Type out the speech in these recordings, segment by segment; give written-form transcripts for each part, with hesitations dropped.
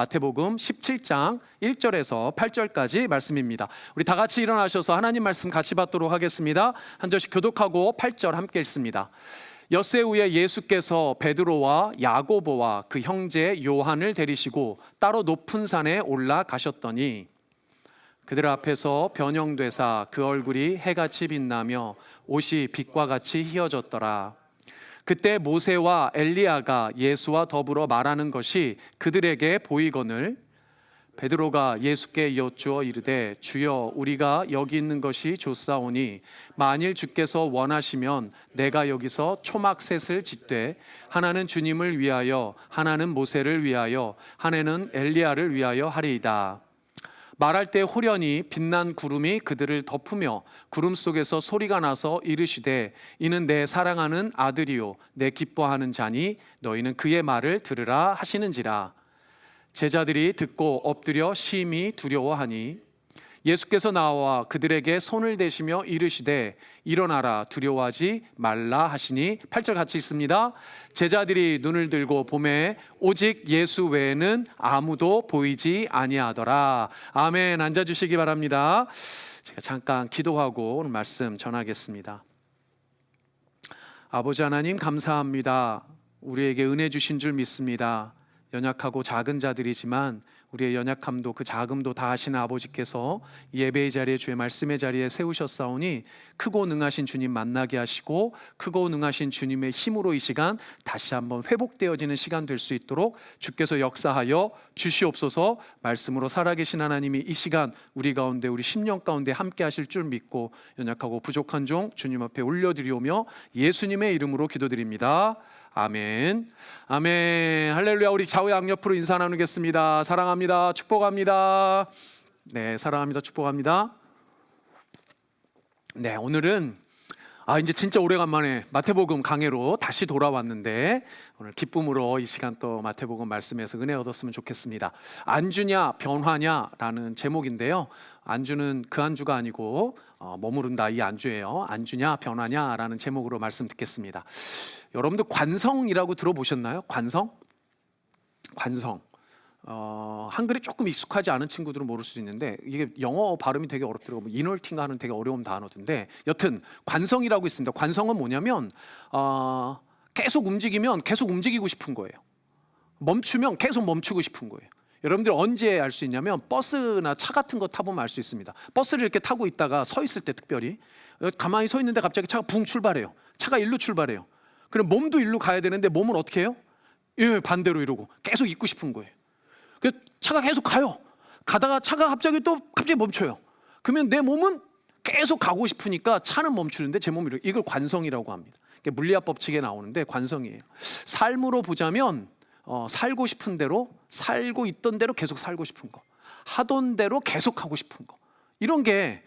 마태복음 17장 1절에서 8절까지 말씀입니다. 우리 다 같이 일어나셔서 하나님 말씀 같이 받도록 하겠습니다. 한 절씩 교독하고 8절 함께 읽습니다. 엿새 후에 예수께서 베드로와 야고보와 그 형제 요한을 데리시고 따로 높은 산에 올라가셨더니 그들 앞에서 변형되사 그 얼굴이 해같이 빛나며 옷이 빛과 같이 희어졌더라. 그때 모세와 엘리야가 예수와 더불어 말하는 것이 그들에게 보이거늘 베드로가 예수께 여쭈어 이르되 주여 우리가 여기 있는 것이 좋사오니 만일 주께서 원하시면 내가 여기서 초막셋을 짓되 하나는 주님을 위하여 하나는 모세를 위하여 하나는 엘리야를 위하여 하리이다. 말할 때 호련히 빛난 구름이 그들을 덮으며 구름 속에서 소리가 나서 이르시되 이는 내 사랑하는 아들이요 내 기뻐하는 자니 너희는 그의 말을 들으라 하시는지라. 제자들이 듣고 엎드려 심히 두려워하니 예수께서 나와 그들에게 손을 대시며 이르시되 일어나라 두려워하지 말라 하시니 8절 같이 읽습니다. 제자들이 눈을 들고 보매 오직 예수 외에는 아무도 보이지 아니하더라. 아멘. 앉아주시기 바랍니다. 제가 잠깐 기도하고 오늘 말씀 전하겠습니다. 아버지 하나님 감사합니다. 우리에게 은혜 주신 줄 믿습니다. 연약하고 작은 자들이지만 우리의 연약함도 그 작음도 다 아시는 아버지께서 예배의 자리에 주의 말씀의 자리에 세우셨사오니 크고 능하신 주님 만나게 하시고 크고 능하신 주님의 힘으로 이 시간 다시 한번 회복되어지는 시간 될 수 있도록 주께서 역사하여 주시옵소서. 말씀으로 살아계신 하나님이 이 시간 우리 가운데 우리 심령 가운데 함께 하실 줄 믿고 연약하고 부족한 종 주님 앞에 올려드리오며 예수님의 이름으로 기도드립니다. 아멘. 아멘. 할렐루야. 우리 좌우 양옆으로 인사 나누겠습니다. 사랑합니다. 축복합니다. 네, 사랑합니다. 축복합니다. 네, 오늘은 이제 진짜 오래간만에 마태복음 강해로 다시 돌아왔는데 오늘 기쁨으로 이 시간 또 마태복음 말씀에서 은혜 얻었으면 좋겠습니다. 안주냐 변화냐라는 제목인데요. 안주는 그 안주가 아니고 머무른다 이 안주예요. 안주냐 변화냐라는 제목으로 말씀 듣겠습니다. 여러분들 관성이라고 들어보셨나요? 관성? 한글이 조금 익숙하지 않은 친구들은 모를 수 있는데 이게 영어 발음이 되게 어렵더라고요. 이널팅가 하는 되게 어려운 단어인데 여튼 관성이라고 있습니다. 관성은 뭐냐면 계속 움직이면 계속 움직이고 싶은 거예요. 멈추면 계속 멈추고 싶은 거예요. 여러분들 언제 알 수 있냐면 버스나 차 같은 거 타보면 알 수 있습니다. 버스를 이렇게 타고 있다가 서 있을 때 특별히 가만히 서 있는데 갑자기 차가 붕 출발해요. 차가 일로 출발해요. 그럼 몸도 일로 가야 되는데 몸은 어떻게 해요? 예, 반대로 이러고 계속 있고 싶은 거예요. 그 차가 계속 가요. 가다가 차가 갑자기 멈춰요. 그러면 내 몸은 계속 가고 싶으니까 차는 멈추는데 제 몸이 이걸 관성이라고 합니다. 물리학 법칙에 나오는데 관성이에요. 삶으로 보자면 살고 싶은 대로 살고 있던 대로 계속 살고 싶은 거, 하던 대로 계속 하고 싶은 거, 이런 게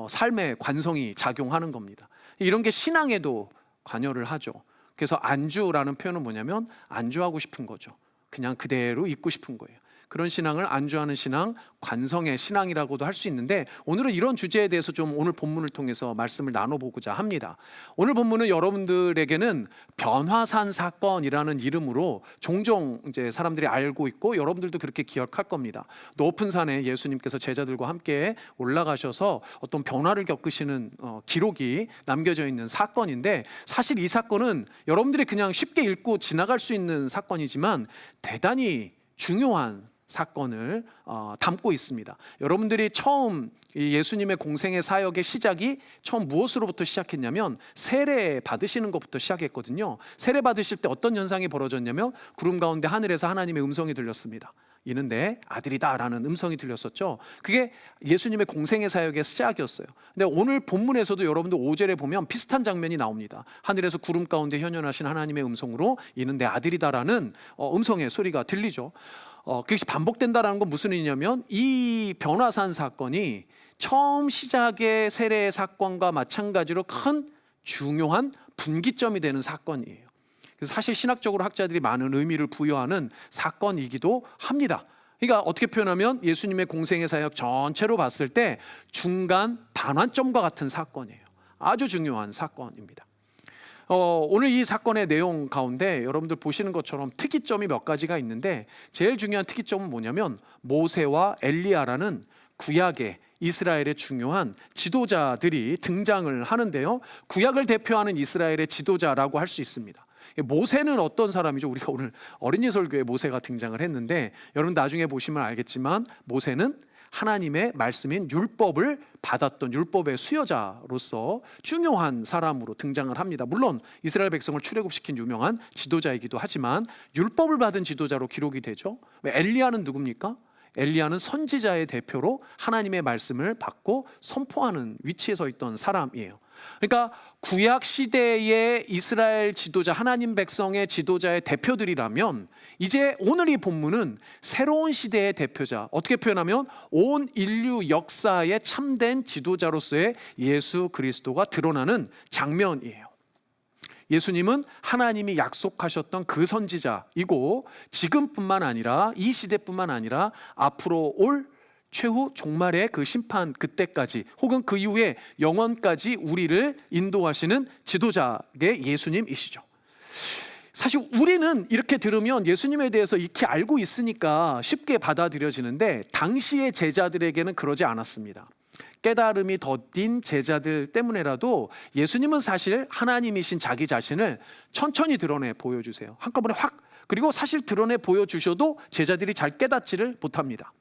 삶의 관성이 작용하는 겁니다. 이런 게 신앙에도 관여를 하죠. 그래서 안주라는 표현은 뭐냐면 안주하고 싶은 거죠. 그냥 그대로 있고 싶은 거예요. 그런 신앙을 안주하는 신앙, 관성의 신앙이라고도 할 수 있는데 오늘은 이런 주제에 대해서 좀 오늘 본문을 통해서 말씀을 나눠보고자 합니다. 오늘 본문은 여러분들에게는 변화산 사건이라는 이름으로 종종 이제 사람들이 알고 있고 여러분들도 그렇게 기억할 겁니다. 높은 산에 예수님께서 제자들과 함께 올라가셔서 어떤 변화를 겪으시는 기록이 남겨져 있는 사건인데 사실 이 사건은 여러분들이 그냥 쉽게 읽고 지나갈 수 있는 사건이지만 대단히 중요한 사건을 담고 있습니다. 여러분들이 처음 예수님의 공생의 사역의 시작이 처음 무엇으로부터 시작했냐면 세례 받으시는 것부터 시작했거든요. 세례 받으실 때 어떤 현상이 벌어졌냐면 구름 가운데 하늘에서 하나님의 음성이 들렸습니다. 이는 내 아들이다 라는 음성이 들렸었죠. 그게 예수님의 공생의 사역의 시작이었어요. 근데 오늘 본문에서도 여러분들 5절에 보면 비슷한 장면이 나옵니다. 하늘에서 구름 가운데 현현하신 하나님의 음성으로 이는 내 아들이다 라는 음성의 소리가 들리죠. 그것이 반복된다는 건 무슨 의미냐면 이 변화산 사건이 처음 시작의 세례 사건과 마찬가지로 큰 중요한 분기점이 되는 사건이에요. 그래서 사실 신학적으로 학자들이 많은 의미를 부여하는 사건이기도 합니다. 그러니까 어떻게 표현하면 예수님의 공생의 사역 전체로 봤을 때 중간 반환점과 같은 사건이에요. 아주 중요한 사건입니다. 오늘 이 사건의 내용 가운데 여러분들 보시는 것처럼 특이점이 몇 가지가 있는데 제일 중요한 특이점은 뭐냐면 모세와 엘리야라는 구약의 이스라엘의 중요한 지도자들이 등장을 하는데요. 구약을 대표하는 이스라엘의 지도자라고 할 수 있습니다. 모세는 어떤 사람이죠? 우리가 오늘 어린이 설교에 모세가 등장을 했는데 여러분 나중에 보시면 알겠지만 모세는 하나님의 말씀인 율법을 받았던 율법의 수여자로서 중요한 사람으로 등장을 합니다. 물론 이스라엘 백성을 출애굽시킨 유명한 지도자이기도 하지만 율법을 받은 지도자로 기록이 되죠. 엘리야는 누굽니까? 엘리야는 선지자의 대표로 하나님의 말씀을 받고 선포하는 위치에 서 있던 사람이에요. 그러니까 구약 시대의 이스라엘 지도자, 하나님 백성의 지도자의 대표들이라면 이제 오늘 이 본문은 새로운 시대의 대표자, 어떻게 표현하면 온 인류 역사의 참된 지도자로서의 예수 그리스도가 드러나는 장면이에요. 예수님은 하나님이 약속하셨던 그 선지자이고 지금뿐만 아니라 이 시대뿐만 아니라 앞으로 올 최후 종말의 그 심판 그때까지 혹은 그 이후에 영원까지 우리를 인도하시는 지도자의 예수님이시죠. 사실 우리는 이렇게 들으면 예수님에 대해서 익히 알고 있으니까 쉽게 받아들여지는데 당시의 제자들에게는 그러지 않았습니다. 깨달음이 더딘 제자들 때문에라도 예수님은 사실 하나님이신 자기 자신을 천천히 드러내 보여주세요. 한꺼번에 확. 그리고 사실 드러내 보여주셔도 제자들이 잘 깨닫지를 못합니다.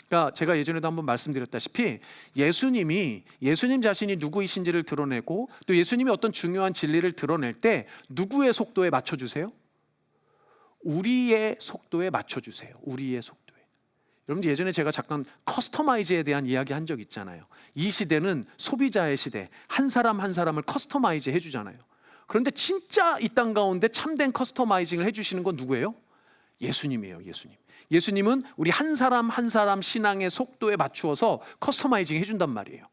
그러니까 제가 예전에도 한번 말씀드렸다시피 예수님 자신이 누구이신지를 드러내고 또 예수님이 어떤 중요한 진리를 드러낼 때 누구의 속도에 맞춰주세요? 우리의 속도에 맞춰주세요. 우리의 속도에. 여러분들 예전에 제가 잠깐 커스터마이즈에 대한 이야기 한 적 있잖아요. 이 시대는 소비자의 시대, 한 사람 한 사람을 커스터마이즈 해주잖아요. 그런데 진짜 이 땅 가운데 참된 커스터마이징을 해주시는 건 누구예요? 예수님이에요. 예수님은 우리 한 사람 한 사람 신앙의 속도에 맞추어서 커스터마이징 해준단 말이에요.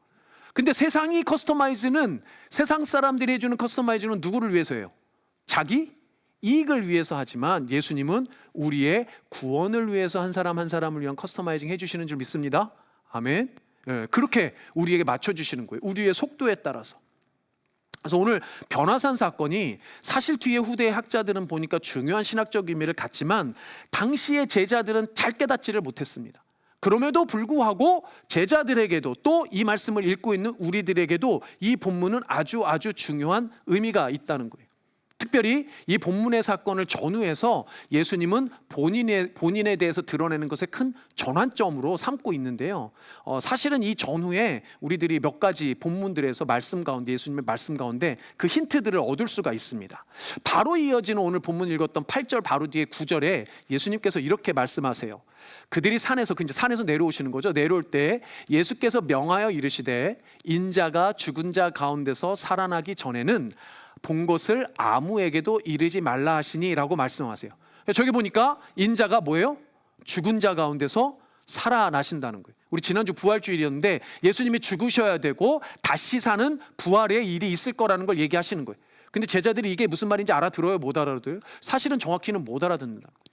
근데 세상 사람들이 해주는 커스터마이징은 누구를 위해서 해요? 자기 이익을 위해서 하지만 예수님은 우리의 구원을 위해서 한 사람 한 사람을 위한 커스터마이징 해주시는 줄 믿습니다. 아멘. 그렇게 우리에게 맞춰주시는 거예요. 우리의 속도에 따라서. 그래서 오늘 변화산 사건이 사실 뒤에 후대의 학자들은 보니까 중요한 신학적 의미를 갖지만 당시의 제자들은 잘 깨닫지를 못했습니다. 그럼에도 불구하고 제자들에게도 또 이 말씀을 읽고 있는 우리들에게도 이 본문은 아주 중요한 의미가 있다는 거예요. 특별히 이 본문의 사건을 전후해서 예수님은 본인에 대해서 드러내는 것에 큰 전환점으로 삼고 있는데요. 사실은 이 전후에 우리들이 몇 가지 본문들에서 예수님의 말씀 가운데 그 힌트들을 얻을 수가 있습니다. 바로 이어지는 오늘 본문 읽었던 8절 바로 뒤에 9절에 예수님께서 이렇게 말씀하세요. 그들이 산에서 내려오시는 거죠. 내려올 때 예수께서 명하여 이르시되 인자가 죽은 자 가운데서 살아나기 전에는 본 것을 아무에게도 이르지 말라 하시니 라고 말씀하세요. 저기 보니까 인자가 뭐예요? 죽은 자 가운데서 살아나신다는 거예요. 우리 지난주 부활주일이었는데 예수님이 죽으셔야 되고 다시 사는 부활의 일이 있을 거라는 걸 얘기하시는 거예요. 근데 제자들이 이게 무슨 말인지 알아들어요? 못 알아들어요? 사실은 정확히는 못 알아듣는다는 거예요.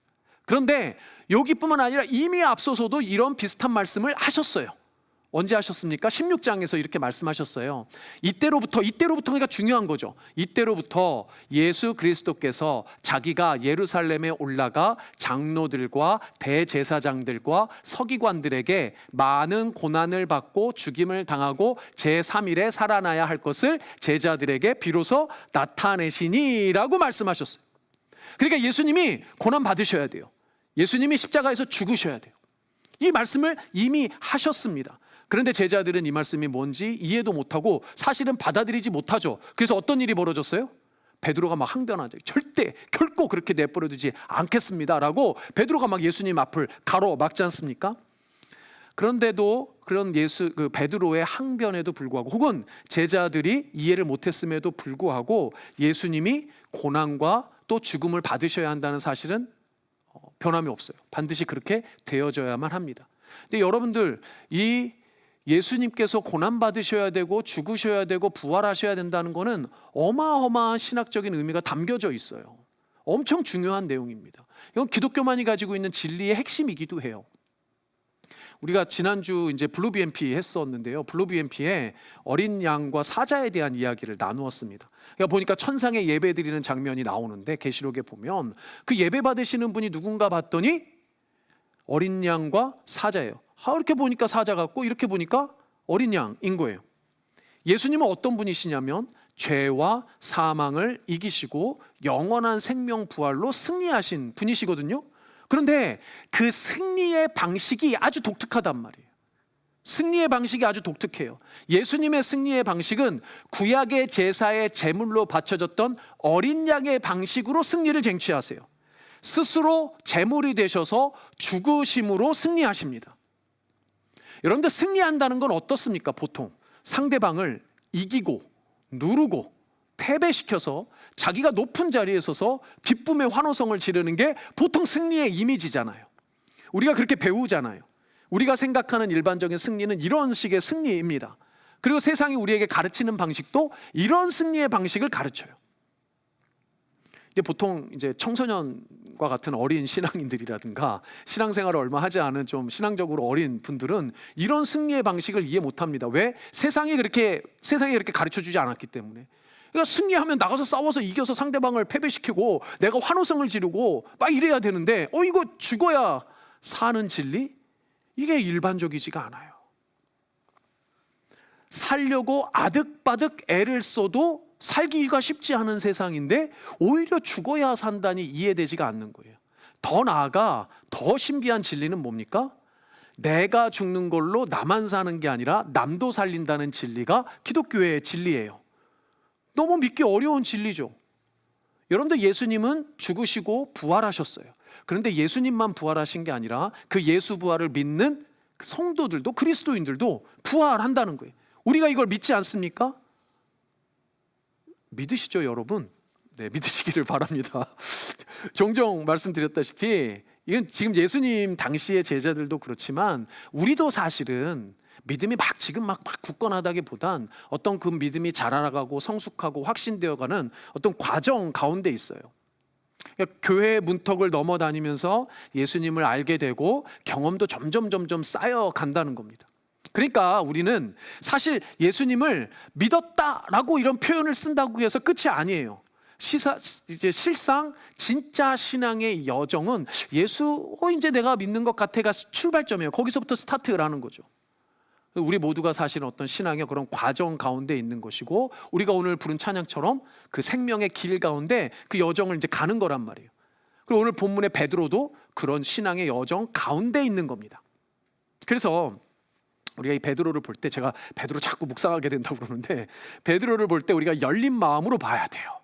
그런데 여기뿐만 아니라 이미 앞서서도 이런 비슷한 말씀을 하셨어요. 언제 하셨습니까? 16장에서 이렇게 말씀하셨어요. 이때로부터 그러니까 중요한 거죠. 이때로부터 예수 그리스도께서 자기가 예루살렘에 올라가 장로들과 대제사장들과 서기관들에게 많은 고난을 받고 죽임을 당하고 제3일에 살아나야 할 것을 제자들에게 비로소 나타내시니라고 말씀하셨어요. 그러니까 예수님이 고난 받으셔야 돼요. 예수님이 십자가에서 죽으셔야 돼요. 이 말씀을 이미 하셨습니다. 그런데 제자들은 이 말씀이 뭔지 이해도 못하고 사실은 받아들이지 못하죠. 그래서 어떤 일이 벌어졌어요? 베드로가 막 항변하죠. 결코 그렇게 내버려두지 않겠습니다 라고 베드로가 막 예수님 앞을 가로막지 않습니까? 그런데도 그런 베드로의 항변에도 불구하고 혹은 제자들이 이해를 못했음에도 불구하고 예수님이 고난과 또 죽음을 받으셔야 한다는 사실은 변함이 없어요. 반드시 그렇게 되어져야만 합니다. 근데 여러분들 이 예수님께서 고난받으셔야 되고 죽으셔야 되고 부활하셔야 된다는 것은 어마어마한 신학적인 의미가 담겨져 있어요. 엄청 중요한 내용입니다. 이건 기독교만이 가지고 있는 진리의 핵심이기도 해요. 우리가 지난주 이제 블루 BMP 했었는데요. 블루 BMP에 어린 양과 사자에 대한 이야기를 나누었습니다. 그러니까 보니까 천상에 예배 드리는 장면이 나오는데 계시록에 보면 그 예배 받으시는 분이 누군가 봤더니 어린 양과 사자예요. 이렇게 보니까 사자 같고 이렇게 보니까 어린 양인 거예요. 예수님은 어떤 분이시냐면 죄와 사망을 이기시고 영원한 생명 부활로 승리하신 분이시거든요. 그런데 그 승리의 방식이 아주 독특하단 말이에요. 승리의 방식이 아주 독특해요. 예수님의 승리의 방식은 구약의 제사의 제물로 바쳐졌던 어린 양의 방식으로 승리를 쟁취하세요. 스스로 제물이 되셔서 죽으심으로 승리하십니다. 여러분들 승리한다는 건 어떻습니까? 보통 상대방을 이기고 누르고 패배시켜서 자기가 높은 자리에 서서 기쁨의 환호성을 지르는 게 보통 승리의 이미지잖아요. 우리가 그렇게 배우잖아요. 우리가 생각하는 일반적인 승리는 이런 식의 승리입니다. 그리고 세상이 우리에게 가르치는 방식도 이런 승리의 방식을 가르쳐요. 이게 보통 이제 청소년과 같은 어린 신앙인들이라든가 신앙생활을 얼마 하지 않은 좀 신앙적으로 어린 분들은 이런 승리의 방식을 이해 못합니다. 왜? 세상이 그렇게 가르쳐주지 않았기 때문에. 그러니까 승리하면 나가서 싸워서 이겨서 상대방을 패배시키고 내가 환호성을 지르고 막 이래야 되는데 이거 죽어야 사는 진리? 이게 일반적이지가 않아요. 살려고 아득바득 애를 써도 살기가 쉽지 않은 세상인데 오히려 죽어야 산다니 이해되지가 않는 거예요. 더 나아가 더 신비한 진리는 뭡니까? 내가 죽는 걸로 나만 사는 게 아니라 남도 살린다는 진리가 기독교의 진리예요. 너무 믿기 어려운 진리죠. 여러분들 예수님은 죽으시고 부활하셨어요. 그런데 예수님만 부활하신 게 아니라 그 예수 부활을 믿는 성도들도 그리스도인들도 부활한다는 거예요. 우리가 이걸 믿지 않습니까? 믿으시죠, 여러분? 네, 믿으시기를 바랍니다. 종종 말씀드렸다시피 이건 지금 예수님 당시의 제자들도 그렇지만 우리도 사실은 믿음이 지금 막 굳건하다기보단 어떤 그 믿음이 자라나가고 성숙하고 확신되어가는 어떤 과정 가운데 있어요. 그러니까 교회의 문턱을 넘어 다니면서 예수님을 알게 되고 경험도 점점 쌓여간다는 겁니다. 그러니까 우리는 사실 예수님을 믿었다라고 이런 표현을 쓴다고 해서 끝이 아니에요. 실상 진짜 신앙의 여정은 예수 이제 내가 믿는 것 같아가 출발점이에요. 거기서부터 스타트라는 거죠. 우리 모두가 사실 어떤 신앙의 그런 과정 가운데 있는 것이고 우리가 오늘 부른 찬양처럼 그 생명의 길 가운데 그 여정을 이제 가는 거란 말이에요. 그리고 오늘 본문의 베드로도 그런 신앙의 여정 가운데 있는 겁니다. 그래서 우리가 이 베드로를 볼 때 제가 베드로 자꾸 묵상하게 된다고 그러는데 베드로를 볼 때 우리가 열린 마음으로 봐야 돼요.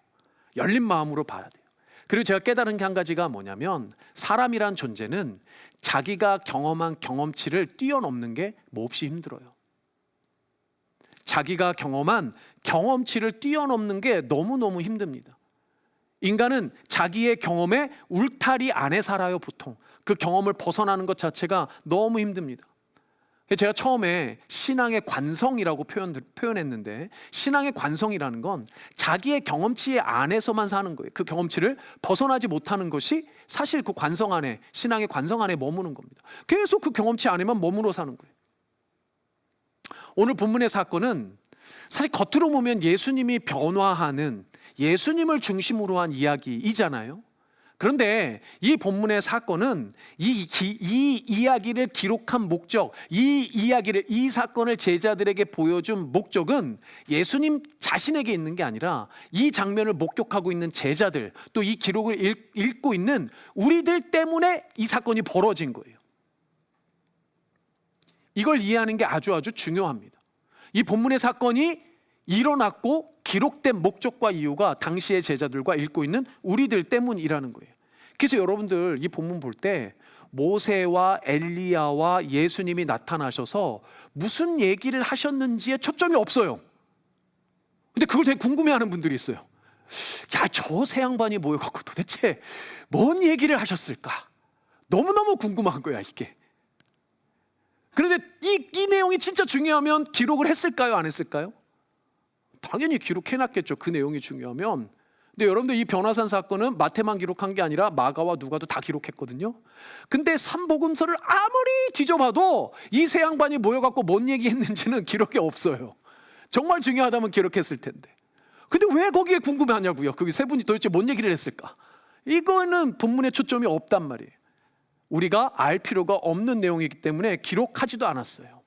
열린 마음으로 봐야 돼요. 그리고 제가 깨달은 게 한 가지가 뭐냐면 사람이란 존재는 자기가 경험한 경험치를 뛰어넘는 게 몹시 힘들어요. 자기가 경험한 경험치를 뛰어넘는 게 너무너무 힘듭니다. 인간은 자기의 경험에 울타리 안에 살아요. 보통 그 경험을 벗어나는 것 자체가 너무 힘듭니다. 제가 처음에 신앙의 관성이라고 표현했는데 신앙의 관성이라는 건 자기의 경험치 안에서만 사는 거예요. 그 경험치를 벗어나지 못하는 것이 사실 그 관성 안에, 신앙의 관성 안에 머무는 겁니다. 계속 그 경험치 안에만 머물러 사는 거예요. 오늘 본문의 사건은 사실 겉으로 보면 예수님이 변화하는, 예수님을 중심으로 한 이야기이잖아요. 그런데 이 본문의 사건은 이 이야기를 기록한 목적, 이 사건을 제자들에게 보여준 목적은 예수님 자신에게 있는 게 아니라 이 장면을 목격하고 있는 제자들, 또 이 기록을 읽고 있는 우리들 때문에 이 사건이 벌어진 거예요. 이걸 이해하는 게 아주 중요합니다. 이 본문의 사건이 일어났고 기록된 목적과 이유가 당시의 제자들과 읽고 있는 우리들 때문이라는 거예요. 그래서 여러분들 이 본문 볼 때 모세와 엘리야와 예수님이 나타나셔서 무슨 얘기를 하셨는지에 초점이 없어요. 근데 그걸 되게 궁금해하는 분들이 있어요. 야, 저 새 양반이 모여갖고 도대체 뭔 얘기를 하셨을까? 너무너무 궁금한 거야 이게. 그런데 이 내용이 진짜 중요하면 기록을 했을까요? 안 했을까요? 당연히 기록해놨겠죠. 그 내용이 중요하면. 근데 여러분들 이 변화산 사건은 마태만 기록한 게 아니라 마가와 누가도 다 기록했거든요. 근데 삼복음서를 아무리 뒤져봐도 이 세 양반이 모여갖고 뭔 얘기했는지는 기록이 없어요. 정말 중요하다면 기록했을 텐데. 근데 왜 거기에 궁금해하냐고요. 그 세 분이 도대체 뭔 얘기를 했을까? 이거는 본문에 초점이 없단 말이에요. 우리가 알 필요가 없는 내용이기 때문에 기록하지도 않았어요.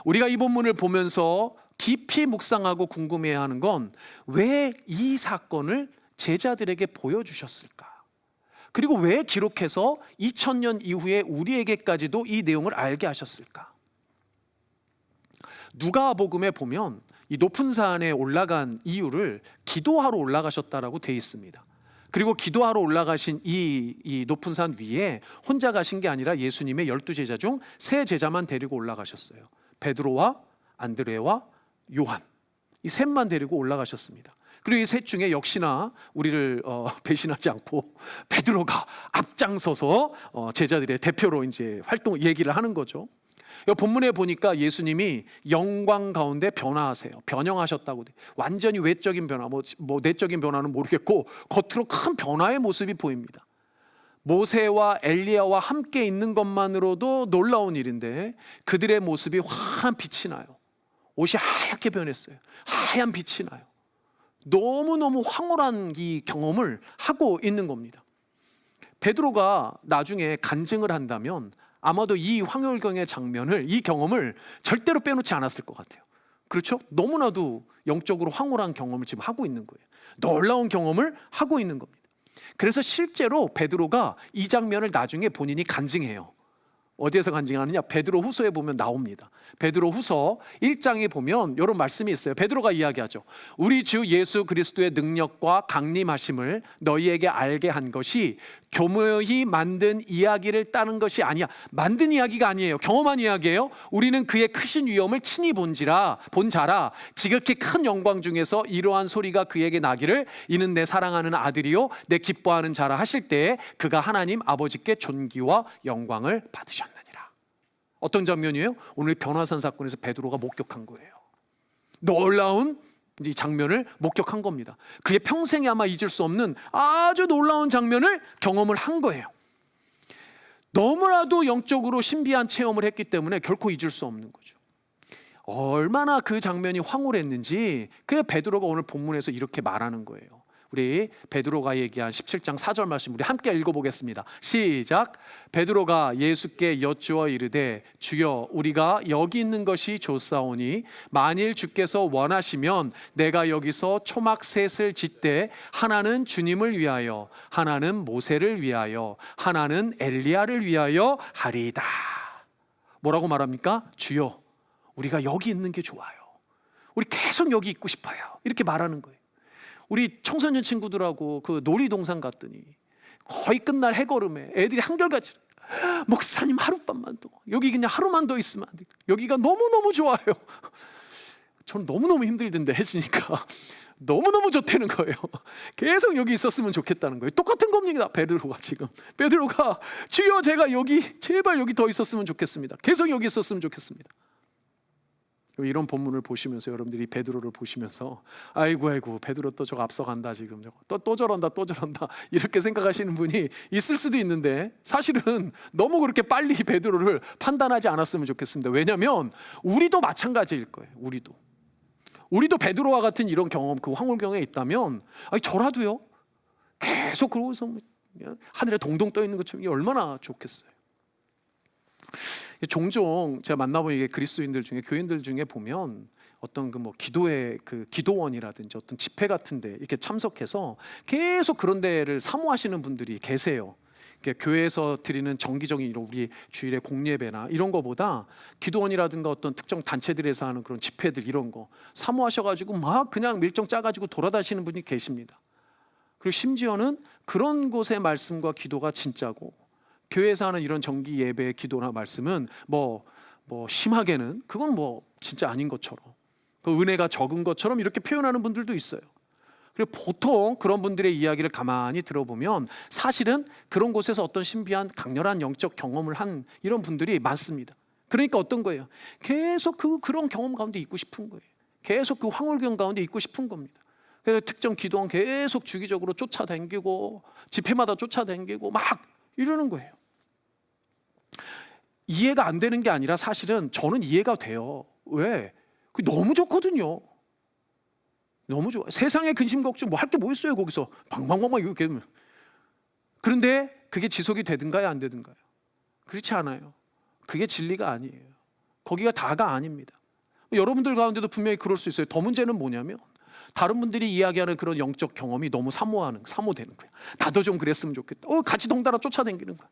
우리가 이 본문을 보면서 깊이 묵상하고 궁금해야 하는 건 왜 이 사건을 제자들에게 보여주셨을까? 그리고 왜 기록해서 2000년 이후에 우리에게까지도 이 내용을 알게 하셨을까? 누가복음에 보면 이 높은 산에 올라간 이유를 기도하러 올라가셨다라고 돼 있습니다. 그리고 기도하러 올라가신 이 높은 산 위에 혼자 가신 게 아니라 예수님의 12제자 중 3제자만 데리고 올라가셨어요. 베드로와 안드레와 요한, 이 셋만 데리고 올라가셨습니다. 그리고 이 셋 중에 역시나 우리를 배신하지 않고 베드로가 앞장서서 제자들의 대표로 이제 얘기를 하는 거죠. 본문에 보니까 예수님이 영광 가운데 변화하세요. 변형하셨다고 돼. 완전히 외적인 변화, 뭐 내적인 변화는 모르겠고 겉으로 큰 변화의 모습이 보입니다. 모세와 엘리야와 함께 있는 것만으로도 놀라운 일인데 그들의 모습이 환한 빛이 나요. 옷이 하얗게 변했어요. 하얀 빛이 나요. 너무너무 황홀한 이 경험을 하고 있는 겁니다. 베드로가 나중에 간증을 한다면 아마도 이 황홀경의 장면을, 이 경험을 절대로 빼놓지 않았을 것 같아요. 그렇죠? 너무나도 영적으로 황홀한 경험을 지금 하고 있는 거예요. 놀라운 경험을 하고 있는 겁니다. 그래서 실제로 베드로가 이 장면을 나중에 본인이 간증해요. 어디에서 간증하느냐? 베드로 후서에 보면 나옵니다. 베드로 후서 1장에 보면 이런 말씀이 있어요. 베드로가 이야기하죠. 우리 주 예수 그리스도의 능력과 강림하심을 너희에게 알게 한 것이 교묘히 만든 이야기를 따는 것이 아니야. 만든 이야기가 아니에요. 경험한 이야기예요. 우리는 그의 크신 위엄을 친히 본 자라 지극히 큰 영광 중에서 이러한 소리가 그에게 나기를 이는 내 사랑하는 아들이요 내 기뻐하는 자라 하실 때에 그가 하나님 아버지께 존귀와 영광을 받으셨느니라. 어떤 장면이에요? 오늘 변화산 사건에서 베드로가 목격한 거예요. 놀라운 이 장면을 목격한 겁니다. 그의 평생에 아마 잊을 수 없는 아주 놀라운 장면을 경험을 한 거예요. 너무나도 영적으로 신비한 체험을 했기 때문에 결코 잊을 수 없는 거죠. 얼마나 그 장면이 황홀했는지 그래 베드로가 오늘 본문에서 이렇게 말하는 거예요. 우리 베드로가 얘기한 17장 4절 말씀 우리 함께 읽어보겠습니다. 시작. 베드로가 예수께 여쭈어 이르되 주여 우리가 여기 있는 것이 좋사오니 만일 주께서 원하시면 내가 여기서 초막 셋을 짓되 하나는 주님을 위하여 하나는 모세를 위하여 하나는 엘리야를 위하여 하리이다. 뭐라고 말합니까? 주여 우리가 여기 있는 게 좋아요. 우리 계속 여기 있고 싶어요. 이렇게 말하는 거예요. 우리 청소년 친구들하고 그 놀이동산 갔더니 거의 끝날 해걸음에 애들이 한결같이 목사님 하룻밤만 더 여기 그냥 하루만 더 있으면 안 돼. 여기가 너무너무 좋아요. 저는 너무너무 힘들던데 해지니까 너무너무 좋다는 거예요. 계속 여기 있었으면 좋겠다는 거예요. 똑같은 겁니다. 베드로가 지금 베드로가 주여 제가 여기 제발 여기 더 있었으면 좋겠습니다. 계속 여기 있었으면 좋겠습니다. 이런 본문을 보시면서 여러분들이 베드로를 보시면서 아이고 베드로 또 저거 앞서간다 지금 또 저런다 이렇게 생각하시는 분이 있을 수도 있는데 사실은 너무 그렇게 빨리 베드로를 판단하지 않았으면 좋겠습니다. 왜냐하면 우리도 마찬가지일 거예요. 우리도 베드로와 같은 이런 경험 그 황홀경에 있다면 저라도요 계속 그러고서 하늘에 동동 떠 있는 것처럼 얼마나 좋겠어요. 종종 제가 만나본 이게 그리스도인들 중에 교인들 중에 보면 어떤 그 뭐 기도의 그 기도원이라든지 어떤 집회 같은데 이렇게 참석해서 계속 그런 데를 사모하시는 분들이 계세요. 교회에서 드리는 정기적인 우리 주일의 공예배나 이런 거보다 기도원이라든가 어떤 특정 단체들에서 하는 그런 집회들 이런 거 사모하셔가지고 막 그냥 밀정 짜가지고 돌아다니시는 분이 계십니다. 그리고 심지어는 그런 곳의 말씀과 기도가 진짜고 교회에서 하는 이런 정기 예배의 기도나 말씀은 뭐 심하게는 그건 뭐 진짜 아닌 것처럼 그 은혜가 적은 것처럼 이렇게 표현하는 분들도 있어요. 그리고 보통 그런 분들의 이야기를 가만히 들어보면 사실은 그런 곳에서 어떤 신비한 강렬한 영적 경험을 한 이런 분들이 많습니다. 그러니까 어떤 거예요? 계속 그런 경험 가운데 있고 싶은 거예요. 계속 그 황홀경 가운데 있고 싶은 겁니다. 그래서 특정 기도원 계속 주기적으로 쫓아다니고 집회마다 쫓아다니고 막 이러는 거예요. 이해가 안 되는 게 아니라 사실은 저는 이해가 돼요. 왜? 그게 너무 좋거든요. 너무 좋아. 세상에 근심 걱정 뭐 할 게 뭐 있어요 거기서 방방방방 이렇게. 그런데 그게 지속이 되든가요 안 되든가요? 그렇지 않아요. 그게 진리가 아니에요. 거기가 다가 아닙니다. 여러분들 가운데도 분명히 그럴 수 있어요. 더 문제는 뭐냐면 다른 분들이 이야기하는 그런 영적 경험이 너무 사모되는 거야. 나도 좀 그랬으면 좋겠다. 같이 덩달아 쫓아다니는 거야.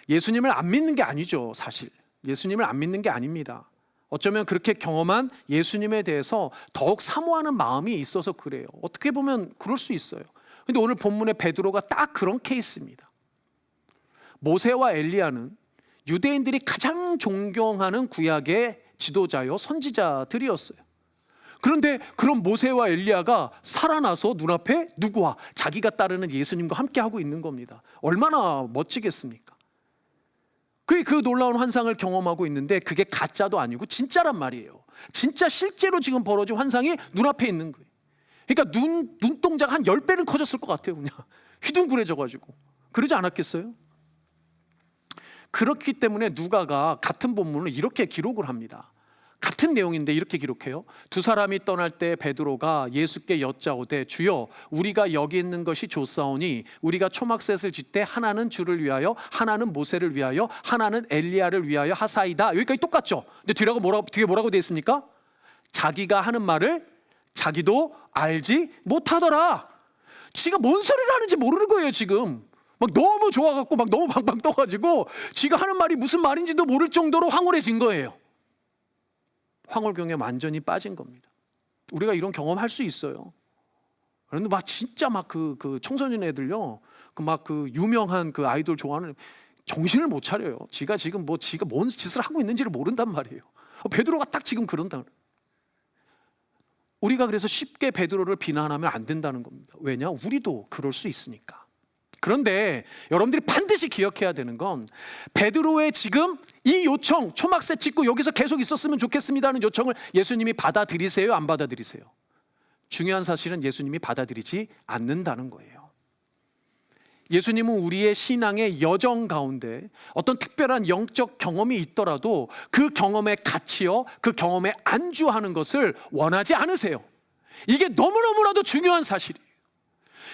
예수님을 안 믿는 게 아니죠, 사실. 예수님을 안 믿는 게 아닙니다. 어쩌면 그렇게 경험한 예수님에 대해서 더욱 사모하는 마음이 있어서 그래요. 어떻게 보면 그럴 수 있어요. 근데 오늘 본문의 베드로가 딱 그런 케이스입니다. 모세와 엘리야는 유대인들이 가장 존경하는 구약의 지도자요 선지자들이었어요. 그런데 그런 모세와 엘리야가 살아나서 눈앞에 누구와 자기가 따르는 예수님과 함께 하고 있는 겁니다. 얼마나 멋지겠습니까? 그 놀라운 환상을 경험하고 있는데 그게 가짜도 아니고 진짜란 말이에요. 진짜 실제로 지금 벌어진 환상이 눈앞에 있는 거예요. 그러니까 눈동자가 한 10배는 커졌을 것 같아요. 그냥 휘둥그레져가지고. 그러지 않았겠어요? 그렇기 때문에 누가가 같은 본문을 이렇게 기록을 합니다. 같은 내용인데 이렇게 기록해요. 두 사람이 떠날 때 베드로가 예수께 여짜오되 주여 우리가 여기 있는 것이 좋사오니 우리가 초막셋을 짓되 하나는 주를 위하여 하나는 모세를 위하여 하나는 엘리야를 위하여 하사이다. 여기까지 똑같죠. 근데 뒤에 뭐라고 되어 있습니까? 자기가 하는 말을 자기도 알지 못하더라. 지가 뭔 소리를 하는지 모르는 거예요 지금. 막 너무 좋아갖고 막 너무 방방 떠가지고 지가 하는 말이 무슨 말인지도 모를 정도로 황홀해진 거예요. 황홀경에 완전히 빠진 겁니다. 우리가 이런 경험할 수 있어요. 그런데 막 진짜 막 그 청소년 애들요, 그 유명한 그 아이돌 좋아하는 정신을 못 차려요. 지가 지금 지가 뭔 짓을 하고 있는지를 모른단 말이에요. 베드로가 딱 지금 그런다. 우리가 그래서 쉽게 베드로를 비난하면 안 된다는 겁니다. 왜냐? 우리도 그럴 수 있으니까. 그런데 여러분들이 반드시 기억해야 되는 건 베드로의 지금 이 요청, 초막셋 짓고 여기서 계속 있었으면 좋겠습니다 하는 요청을 예수님이 받아들이세요? 안 받아들이세요? 중요한 사실은 예수님이 받아들이지 않는다는 거예요. 예수님은 우리의 신앙의 여정 가운데 어떤 특별한 영적 경험이 있더라도 그 경험의 가치요, 그 경험에 안주하는 것을 원하지 않으세요. 이게 너무너무나도 중요한 사실이에요.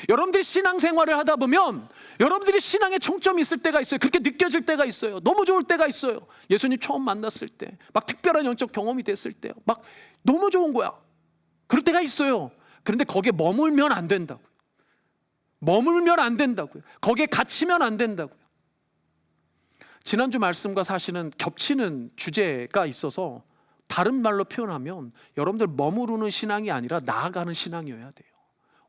여러분들이 신앙생활을 하다 보면 여러분들이 신앙에 정점이 있을 때가 있어요. 그렇게 느껴질 때가 있어요. 너무 좋을 때가 있어요. 예수님 처음 만났을 때, 막 특별한 영적 경험이 됐을 때, 막 너무 좋은 거야. 그럴 때가 있어요. 그런데 거기에 머물면 안 된다고요. 머물면 안 된다고요. 거기에 갇히면 안 된다고요. 지난주 말씀과 사실은 겹치는 주제가 있어서 다른 말로 표현하면 여러분들 머무르는 신앙이 아니라 나아가는 신앙이어야 돼요.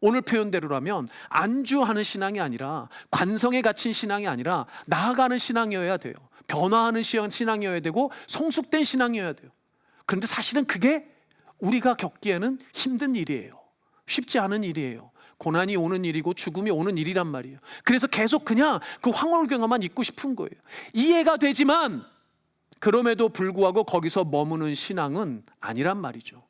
오늘 표현대로라면 안주하는 신앙이 아니라 관성에 갇힌 신앙이 아니라 나아가는 신앙이어야 돼요. 변화하는 신앙이어야 되고 성숙된 신앙이어야 돼요. 그런데 사실은 그게 우리가 겪기에는 힘든 일이에요. 쉽지 않은 일이에요. 고난이 오는 일이고 죽음이 오는 일이란 말이에요. 그래서 계속 그냥 그 황홀경험만 있고 싶은 거예요. 이해가 되지만 그럼에도 불구하고 거기서 머무는 신앙은 아니란 말이죠.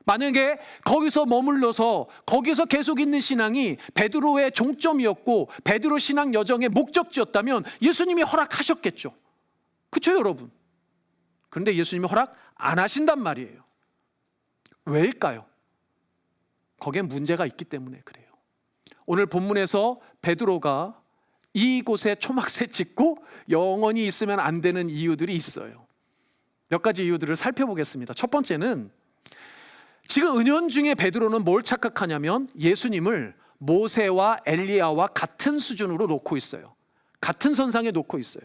만약에 거기서 머물러서 거기서 계속 있는 신앙이 베드로의 종점이었고 베드로 신앙 여정의 목적지였다면 예수님이 허락하셨겠죠. 그렇죠 여러분? 그런데 예수님이 허락 안 하신단 말이에요. 왜일까요? 거기에 문제가 있기 때문에 그래요. 오늘 본문에서 베드로가 이곳에 초막셋 짓고 영원히 있으면 안 되는 이유들이 있어요. 몇 가지 이유들을 살펴보겠습니다. 첫 번째는 지금 은연중에 베드로는 뭘 착각하냐면 예수님을 모세와 엘리야와 같은 수준으로 놓고 있어요. 같은 선상에 놓고 있어요.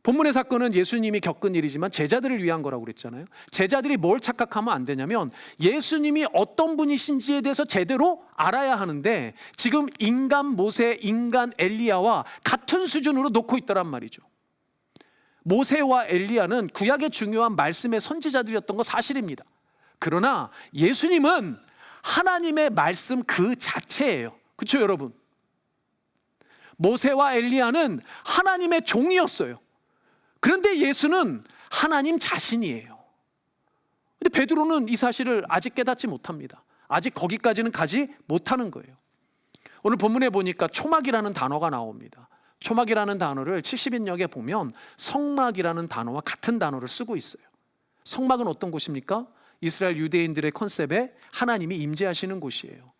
본문의 사건은 예수님이 겪은 일이지만 제자들을 위한 거라고 그랬잖아요. 제자들이 뭘 착각하면 안 되냐면 예수님이 어떤 분이신지에 대해서 제대로 알아야 하는데 지금 인간 모세, 인간 엘리야와 같은 수준으로 놓고 있더란 말이죠. 모세와 엘리야는 구약의 중요한 말씀의 선지자들이었던 거 사실입니다. 그러나 예수님은 하나님의 말씀 그 자체예요. 그렇죠 여러분? 모세와 엘리야는 하나님의 종이었어요. 그런데 예수는 하나님 자신이에요. 근데 베드로는 이 사실을 아직 깨닫지 못합니다. 아직 거기까지는 가지 못하는 거예요. 오늘 본문에 보니까 초막이라는 단어가 나옵니다. 초막이라는 단어를 70인역에 보면 성막이라는 단어와 같은 단어를 쓰고 있어요. 성막은 어떤 곳입니까? 이스라엘 유대인들의 컨셉에 하나님이 임재하시는 곳이에요.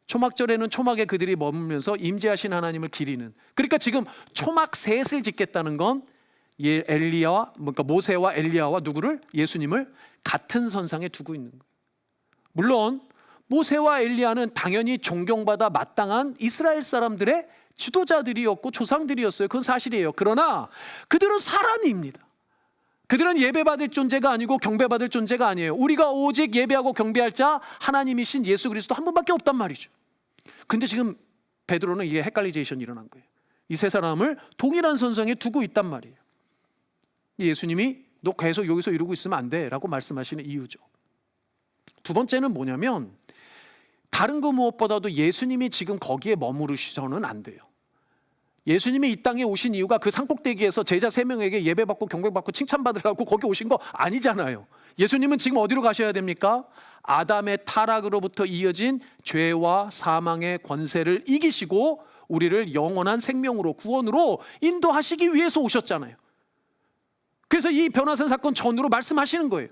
초막절에는 초막에 그들이 머물면서 임재하신 하나님을 기리는, 그러니까 지금 초막 셋을 짓겠다는 건 엘리야와, 그러니까 모세와 엘리야와 누구를? 예수님을 같은 선상에 두고 있는 거예요. 물론 모세와 엘리야는 당연히 존경받아 마땅한 이스라엘 사람들의 지도자들이었고 조상들이었어요. 그건 사실이에요. 그러나 그들은 사람입니다. 그들은 예배받을 존재가 아니고 경배받을 존재가 아니에요. 우리가 오직 예배하고 경배할 자 하나님이신 예수 그리스도 한 분밖에 없단 말이죠. 근데 지금 베드로는 이게 헷갈리제이션이 일어난 거예요. 이 세 사람을 동일한 선상에 두고 있단 말이에요. 예수님이 너 계속 여기서 이러고 있으면 안 돼 라고 말씀하시는 이유죠. 두 번째는 뭐냐면 다른 그 무엇보다도 예수님이 지금 거기에 머무르셔서는 안 돼요. 예수님이 이 땅에 오신 이유가 그 산꼭대기에서 제자 3명에게 예배받고 경배받고 칭찬받으라고 거기 오신 거 아니잖아요. 예수님은 지금 어디로 가셔야 됩니까? 아담의 타락으로부터 이어진 죄와 사망의 권세를 이기시고 우리를 영원한 생명으로, 구원으로 인도하시기 위해서 오셨잖아요. 그래서 이 변화산 사건 전후로 말씀하시는 거예요.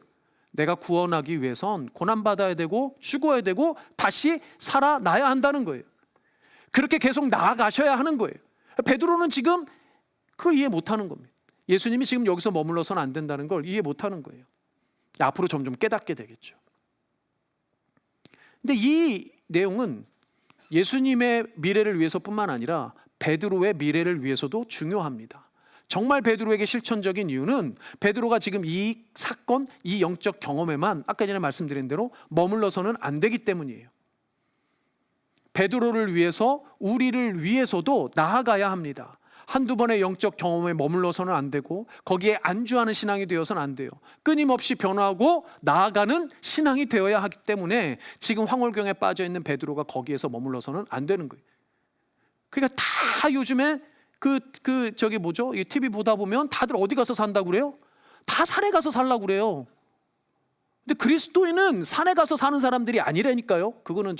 내가 구원하기 위해선 고난받아야 되고 죽어야 되고 다시 살아나야 한다는 거예요. 그렇게 계속 나아가셔야 하는 거예요. 베드로는 지금 그걸 이해 못하는 겁니다. 예수님이 지금 여기서 머물러서는 안 된다는 걸 이해 못하는 거예요. 앞으로 점점 깨닫게 되겠죠. 근데 이 내용은 예수님의 미래를 위해서뿐만 아니라 베드로의 미래를 위해서도 중요합니다. 정말 베드로에게 실천적인 이유는 베드로가 지금 이 사건, 이 영적 경험에만 아까 전에 말씀드린 대로 머물러서는 안 되기 때문이에요. 베드로를 위해서, 우리를 위해서도 나아가야 합니다. 한두 번의 영적 경험에 머물러서는 안 되고 거기에 안주하는 신앙이 되어서는 안 돼요. 끊임없이 변화하고 나아가는 신앙이 되어야 하기 때문에 지금 황홀경에 빠져있는 베드로가 거기에서 머물러서는 안 되는 거예요. 그러니까 다 요즘에 이 TV 보다 보면 다들 어디 가서 산다고 그래요? 다 산에 가서 살라고 그래요. 근데 그리스도인은 산에 가서 사는 사람들이 아니라니까요. 그거는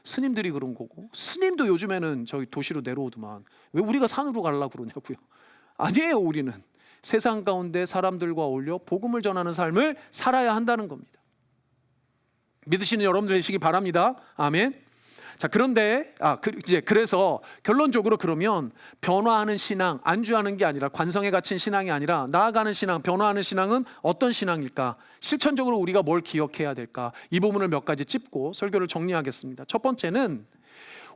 스님들이 그런 거고, 스님도 요즘에는 도시로 내려오더만 왜 우리가 산으로 가려고 그러냐고요. 아니에요. 우리는 세상 가운데 사람들과 어울려 복음을 전하는 삶을 살아야 한다는 겁니다. 믿으시는 여러분들 되시기 바랍니다. 아멘. 자, 그런데 그래서 결론적으로 그러면 변화하는 신앙, 안주하는 게 아니라 관성에 갇힌 신앙이 아니라 나아가는 신앙, 변화하는 신앙은 어떤 신앙일까? 실천적으로 우리가 뭘 기억해야 될까? 이 부분을 몇 가지 짚고 설교를 정리하겠습니다. 첫 번째는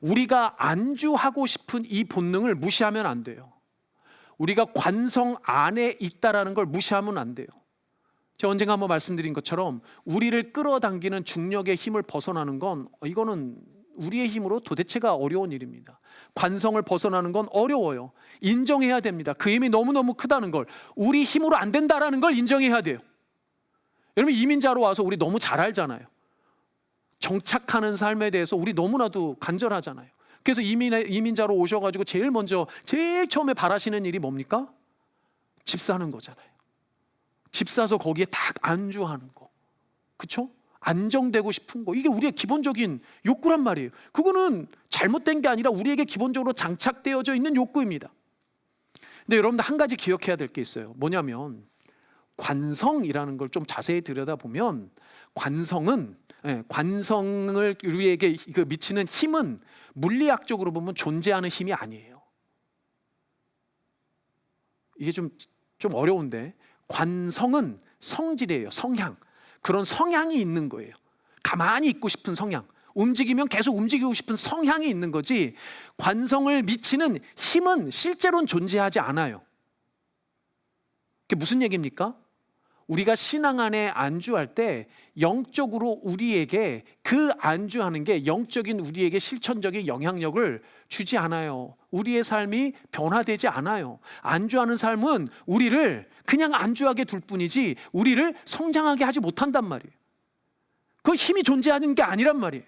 우리가 안주하고 싶은 이 본능을 무시하면 안 돼요. 우리가 관성 안에 있다라는 걸 무시하면 안 돼요. 제가 언젠가 한번 말씀드린 것처럼 우리를 끌어당기는 중력의 힘을 벗어나는 건 이거는 우리의 힘으로 도대체가 어려운 일입니다. 관성을 벗어나는 건 어려워요. 인정해야 됩니다. 그 힘이 너무너무 크다는 걸, 우리 힘으로 안 된다라는 걸 인정해야 돼요. 여러분, 이민자로 와서 우리 너무 잘 알잖아요. 정착하는 삶에 대해서 우리 너무나도 간절하잖아요. 그래서 이민자로 오셔가지고 제일 처음에 바라시는 일이 뭡니까? 집 사는 거잖아요. 집 사서 거기에 딱 안주하는 거. 그렇죠? 안정되고 싶은 거, 이게 우리의 기본적인 욕구란 말이에요. 그거는 잘못된 게 아니라 우리에게 기본적으로 장착되어져 있는 욕구입니다. 근데 여러분들 한 가지 기억해야 될 게 있어요. 뭐냐면 관성이라는 걸 좀 자세히 들여다보면 관성을 우리에게 미치는 힘은 물리학적으로 보면 존재하는 힘이 아니에요. 이게 좀 어려운데, 관성은 성질이에요. 성향. 그런 성향이 있는 거예요. 가만히 있고 싶은 성향, 움직이면 계속 움직이고 싶은 성향이 있는 거지, 관성을 미치는 힘은 실제로는 존재하지 않아요. 그게 무슨 얘기입니까? 우리가 신앙 안에 안주할 때 영적으로 우리에게 그 안주하는 게 영적인 우리에게 실천적인 영향력을 주지 않아요. 우리의 삶이 변화되지 않아요. 안주하는 삶은 우리를 그냥 안주하게 둘 뿐이지 우리를 성장하게 하지 못한단 말이에요. 그 힘이 존재하는 게 아니란 말이에요.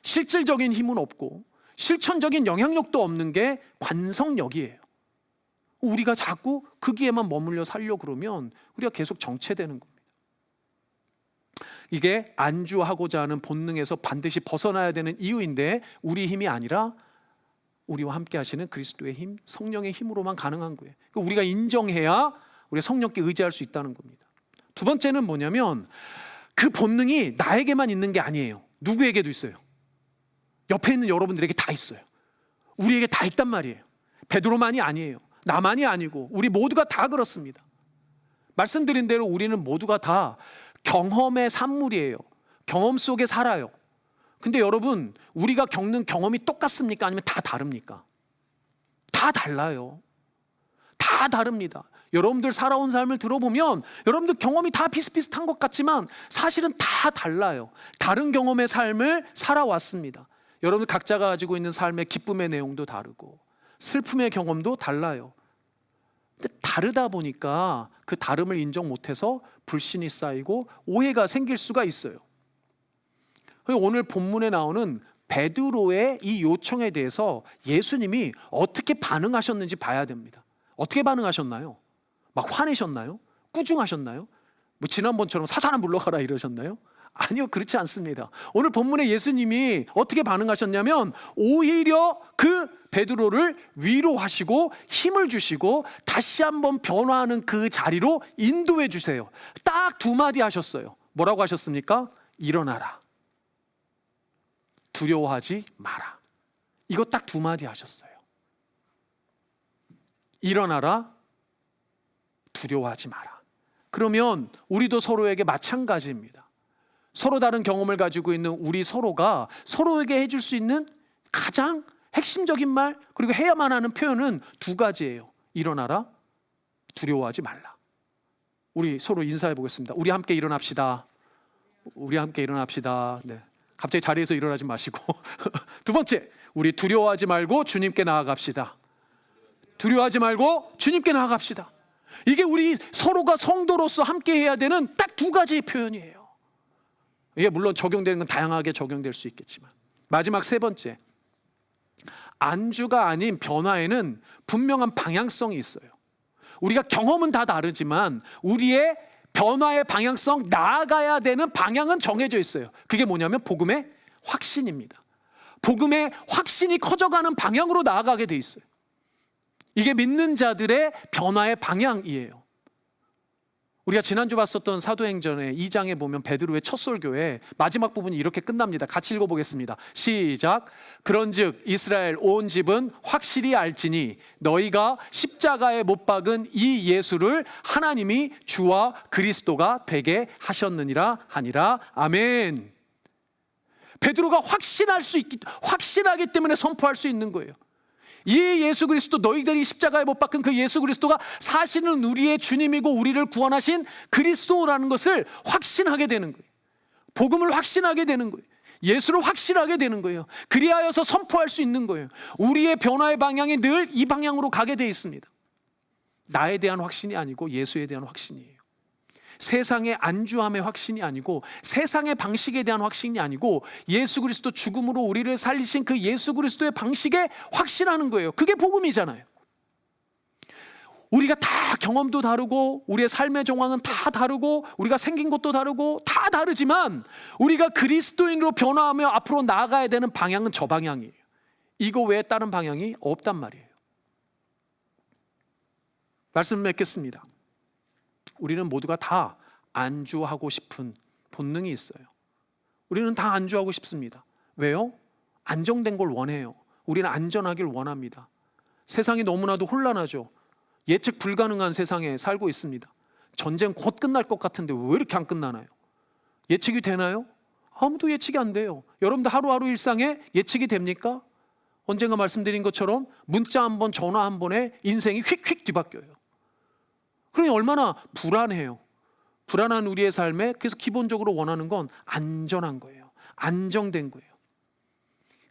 실질적인 힘은 없고 실천적인 영향력도 없는 게 관성력이에요. 우리가 자꾸 거기에만 머물러 살려고 그러면 우리가 계속 정체되는 겁니다. 이게 안주하고자 하는 본능에서 반드시 벗어나야 되는 이유인데 우리 힘이 아니라 우리와 함께 하시는 그리스도의 힘, 성령의 힘으로만 가능한 거예요. 그러니까 우리가 인정해야 우리가 성령께 의지할 수 있다는 겁니다. 두 번째는 뭐냐면 그 본능이 나에게만 있는 게 아니에요. 누구에게도 있어요. 옆에 있는 여러분들에게 다 있어요. 우리에게 다 있단 말이에요. 베드로만이 아니에요. 나만이 아니고 우리 모두가 다 그렇습니다. 말씀드린 대로 우리는 모두가 다 경험의 산물이에요. 경험 속에 살아요. 근데 여러분, 우리가 겪는 경험이 똑같습니까? 아니면 다 다릅니까? 다 달라요. 다 다릅니다. 여러분들 살아온 삶을 들어보면 여러분들 경험이 다 비슷비슷한 것 같지만 사실은 다 달라요. 다른 경험의 삶을 살아왔습니다. 여러분 각자가 가지고 있는 삶의 기쁨의 내용도 다르고 슬픔의 경험도 달라요. 근데 다르다 보니까 그 다름을 인정 못해서 불신이 쌓이고 오해가 생길 수가 있어요. 오늘 본문에 나오는 베드로의 이 요청에 대해서 예수님이 어떻게 반응하셨는지 봐야 됩니다. 어떻게 반응하셨나요? 막 화내셨나요? 꾸중하셨나요? 뭐 지난번처럼 사탄아 물러가라 이러셨나요? 아니요, 그렇지 않습니다. 오늘 본문에 예수님이 어떻게 반응하셨냐면 오히려 그 베드로를 위로하시고 힘을 주시고 다시 한번 변화하는 그 자리로 인도해 주세요. 딱 두 마디 하셨어요. 뭐라고 하셨습니까? 일어나라. 두려워하지 마라. 이거 딱 두 마디 하셨어요. 일어나라. 두려워하지 마라. 그러면 우리도 서로에게 마찬가지입니다. 서로 다른 경험을 가지고 있는 우리 서로가 서로에게 해줄 수 있는 가장 핵심적인 말, 그리고 해야만 하는 표현은 두 가지예요. 일어나라, 두려워하지 말라. 우리 서로 인사해 보겠습니다. 우리 함께 일어납시다. 우리 함께 일어납시다. 네. 갑자기 자리에서 일어나지 마시고. 두 번째, 우리 두려워하지 말고 주님께 나아갑시다. 두려워하지 말고 주님께 나아갑시다. 이게 우리 서로가 성도로서 함께 해야 되는 딱 두 가지의 표현이에요. 이게 물론 적용되는 건 다양하게 적용될 수 있겠지만, 마지막 세 번째, 안주가 아닌 변화에는 분명한 방향성이 있어요. 우리가 경험은 다 다르지만 우리의 변화의 방향성, 나아가야 되는 방향은 정해져 있어요. 그게 뭐냐면 복음의 확신입니다. 복음의 확신이 커져가는 방향으로 나아가게 돼 있어요. 이게 믿는 자들의 변화의 방향이에요. 우리가 지난주 봤었던 사도행전의 2장에 보면 베드로의 첫 설교에 마지막 부분이 이렇게 끝납니다. 같이 읽어보겠습니다. 시작. 그런즉 이스라엘 온 집은 확실히 알지니 너희가 십자가에 못 박은 이 예수를 하나님이 주와 그리스도가 되게 하셨느니라 하니라. 아멘. 베드로가 확신하기 때문에 선포할 수 있는 거예요. 이 예수 그리스도, 너희들이 십자가에 못 박힌 그 예수 그리스도가 사실은 우리의 주님이고 우리를 구원하신 그리스도라는 것을 확신하게 되는 거예요. 복음을 확신하게 되는 거예요. 예수를 확신하게 되는 거예요. 그리하여서 선포할 수 있는 거예요. 우리의 변화의 방향이 늘 이 방향으로 가게 돼 있습니다. 나에 대한 확신이 아니고 예수에 대한 확신이에요. 세상의 안주함의 확신이 아니고 세상의 방식에 대한 확신이 아니고 예수 그리스도 죽음으로 우리를 살리신 그 예수 그리스도의 방식에 확신하는 거예요. 그게 복음이잖아요. 우리가 다 경험도 다르고 우리의 삶의 정황은 다 다르고 우리가 생긴 것도 다르고 다 다르지만 우리가 그리스도인으로 변화하며 앞으로 나아가야 되는 방향은 저 방향이에요. 이거 외에 다른 방향이 없단 말이에요. 말씀 맺겠습니다. 우리는 모두가 다 안주하고 싶은 본능이 있어요. 우리는 다 안주하고 싶습니다. 왜요? 안정된 걸 원해요. 우리는 안전하길 원합니다. 세상이 너무나도 혼란하죠. 예측 불가능한 세상에 살고 있습니다. 전쟁 곧 끝날 것 같은데 왜 이렇게 안 끝나나요? 예측이 되나요? 아무도 예측이 안 돼요. 여러분들 하루하루 일상에 예측이 됩니까? 언젠가 말씀드린 것처럼 문자 한 번, 전화 한 번에 인생이 휙휙 뒤바뀌어요. 그러니 얼마나 불안해요. 불안한 우리의 삶에 그래서 기본적으로 원하는 건 안전한 거예요. 안정된 거예요.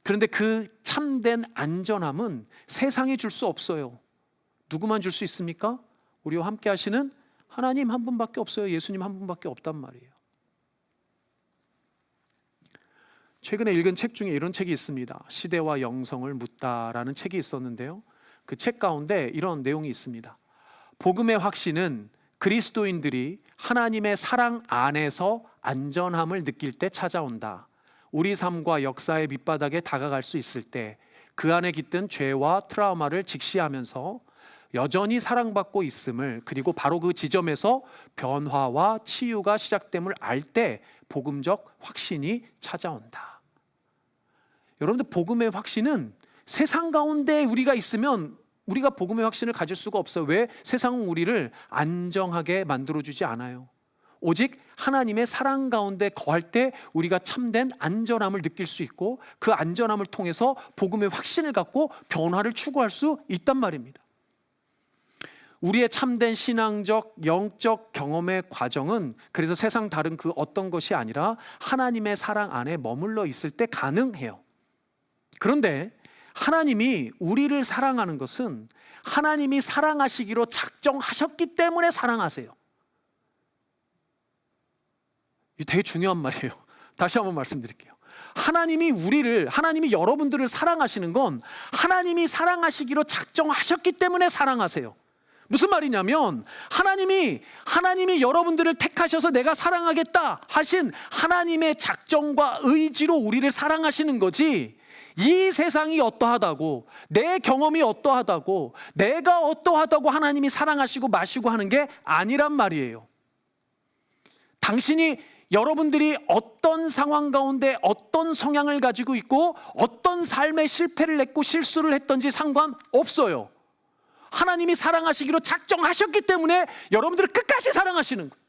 그런데 그 참된 안전함은 세상이 줄 수 없어요. 누구만 줄 수 있습니까? 우리와 함께 하시는 하나님 한 분밖에 없어요. 예수님 한 분밖에 없단 말이에요. 최근에 읽은 책 중에 이런 책이 있습니다. 시대와 영성을 묻다라는 책이 있었는데요. 그 책 가운데 이런 내용이 있습니다. 복음의 확신은 그리스도인들이 하나님의 사랑 안에서 안전함을 느낄 때 찾아온다. 우리 삶과 역사의 밑바닥에 다가갈 수 있을 때 그 안에 깃든 죄와 트라우마를 직시하면서 여전히 사랑받고 있음을, 그리고 바로 그 지점에서 변화와 치유가 시작됨을 알 때 복음적 확신이 찾아온다. 여러분들, 복음의 확신은 세상 가운데 우리가 있으면 우리가 복음의 확신을 가질 수가 없어요. 왜? 세상은 우리를 안정하게 만들어주지 않아요. 오직 하나님의 사랑 가운데 거할 때 우리가 참된 안전함을 느낄 수 있고, 그 안전함을 통해서 복음의 확신을 갖고 변화를 추구할 수 있단 말입니다. 우리의 참된 신앙적, 영적 경험의 과정은 그래서 세상 다른 그 어떤 것이 아니라 하나님의 사랑 안에 머물러 있을 때 가능해요. 그런데 하나님이 우리를 사랑하는 것은 하나님이 사랑하시기로 작정하셨기 때문에 사랑하세요. 이게 되게 중요한 말이에요. 다시 한번 말씀드릴게요. 하나님이 여러분들을 사랑하시는 건 하나님이 사랑하시기로 작정하셨기 때문에 사랑하세요. 무슨 말이냐면 하나님이 여러분들을 택하셔서 내가 사랑하겠다 하신 하나님의 작정과 의지로 우리를 사랑하시는 거지, 이 세상이 어떠하다고, 내 경험이 어떠하다고, 내가 어떠하다고 하나님이 사랑하시고 마시고 하는 게 아니란 말이에요. 여러분들이 어떤 상황 가운데 어떤 성향을 가지고 있고 어떤 삶의 실패를 했고 실수를 했던지 상관없어요. 하나님이 사랑하시기로 작정하셨기 때문에 여러분들을 끝까지 사랑하시는 거예요.